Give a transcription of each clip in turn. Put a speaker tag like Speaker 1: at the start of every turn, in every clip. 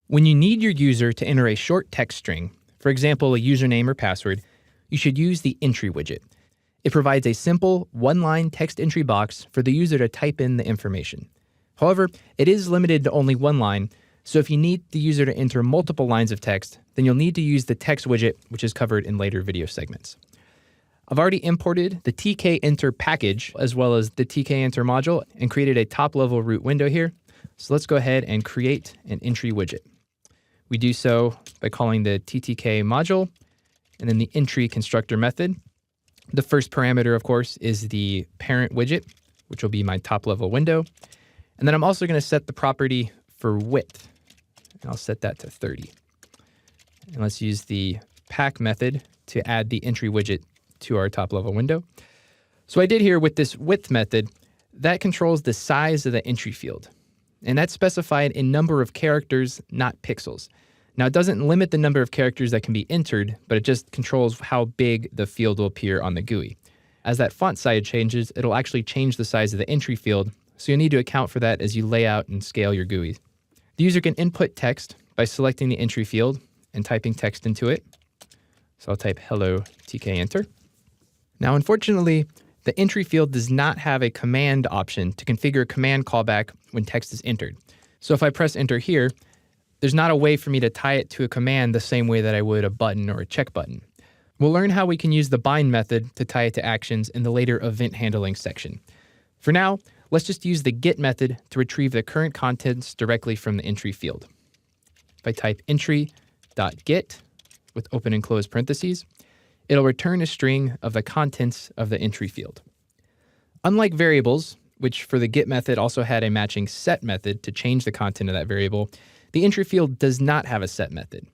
Speaker 1: When you need your user to enter a short text string, for example, a username or password, you should use the entry widget. It provides a simple one-line text entry box for the user to type in the information. However, it is limited to only one line, so if you need the user to enter multiple lines of text, then you'll need to use the text widget, which is covered in later video segments. I've already imported the tk-enter package as well as the tk-enter module and created a top-level root window here. So let's go ahead and create an entry widget. We do so by calling the ttk module and then the entry constructor method. The first parameter, of course, is the parent widget, which will be my top-level window. And then I'm also going to set the property for width. And I'll set that to 30. And let's use the pack method to add the entry widget to our top-level window. So I did here with this width method, that controls the size of the entry field. And that's specified in number of characters, not pixels. Now, it doesn't limit the number of characters that can be entered, but it just controls how big the field will appear on the GUI. As that font size changes, it'll actually change the size of the entry field, so you'll need to account for that as you lay out and scale your GUI. The user can input text by selecting the entry field and typing text into it. So I'll type hello tk-enter. Now, unfortunately, the entry field does not have a command option to configure command callback when text is entered. So if I press enter here, there's not a way for me to tie it to a command the same way that I would a button or a check button. We'll learn how we can use the bind method to tie it to actions in the later event handling section. For now, let's just use the get method to retrieve the current contents directly from the entry field. If I type entry.get with open and close parentheses, it'll return a string of the contents of the entry field. Unlike variables, which for the get method also had a matching set method to change the content of that variable, the entry field does not have a set method.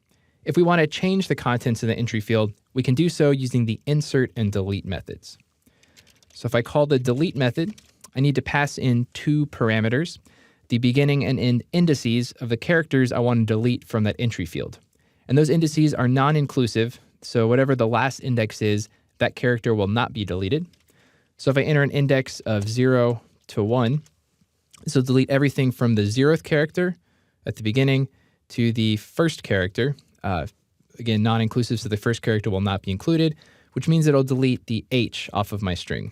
Speaker 1: If we want to change the contents of the entry field, we can do so using the insert and delete methods. So if I call the delete method, I need to pass in two parameters, the beginning and end indices of the characters I want to delete from that entry field. And those indices are non-inclusive, so whatever the last index is, that character will not be deleted. So if I enter an index of 0 to 1, this will delete everything from the 0th character at the beginning to the first character. Again, non-inclusive, so the first character will not be included, which means it'll delete the H off of my string.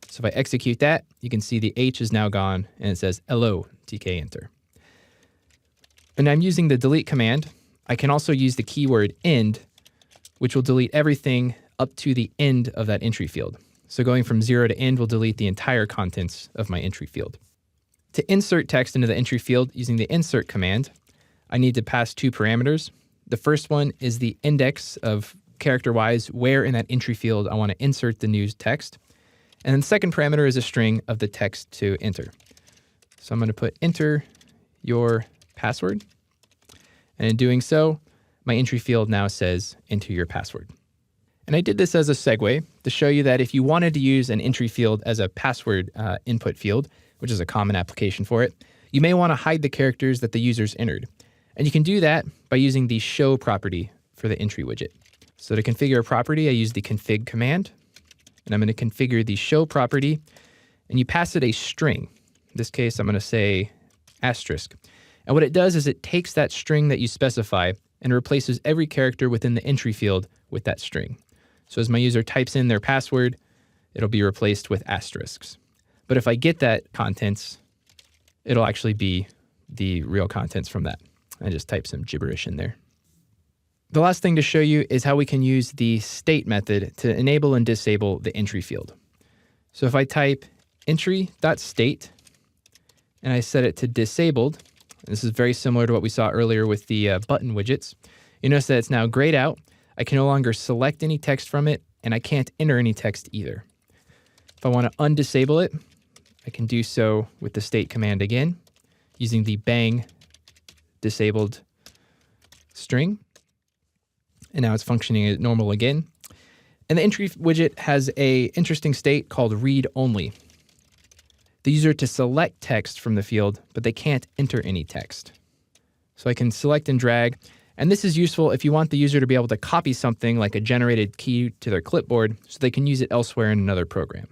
Speaker 1: So if I execute that, you can see the H is now gone and it says hello tk-enter. When I'm using the delete command, I can also use the keyword end, which will delete everything up to the end of that entry field. So going from 0 to end will delete the entire contents of my entry field. To insert text into the entry field using the insert command, I need to pass two parameters. The first one is the index of character-wise where in that entry field I want to insert the new text. And then the second parameter is a string of the text to enter. So I'm going to put enter your password. And in doing so, my entry field now says enter your password. And I did this as a segue to show you that if you wanted to use an entry field as a password input field, which is a common application for it, you may want to hide the characters that the users entered. And you can do that by using the show property for the entry widget. So to configure a property, I use the config command, and I'm going to configure the show property, and you pass it a string. In this case, I'm going to say asterisk. And what it does is it takes that string that you specify and replaces every character within the entry field with that string. So as my user types in their password, it'll be replaced with asterisks. But if I get that contents, it'll actually be the real contents from that. I just type some gibberish in there. The last thing to show you is how we can use the state method to enable and disable the entry field. So if I type entry.state and I set it to disabled, this is very similar to what we saw earlier with the button widgets, you notice that it's now grayed out. I can no longer select any text from it, and I can't enter any text either. If I want to undisable it, I can do so with the state command again, using the bang disabled string. And now it's functioning as normal again. And the entry widget has an interesting state called read only. The user to select text from the field, but they can't enter any text. So I can select and drag, and this is useful if you want the user to be able to copy something like a generated key to their clipboard so they can use it elsewhere in another program.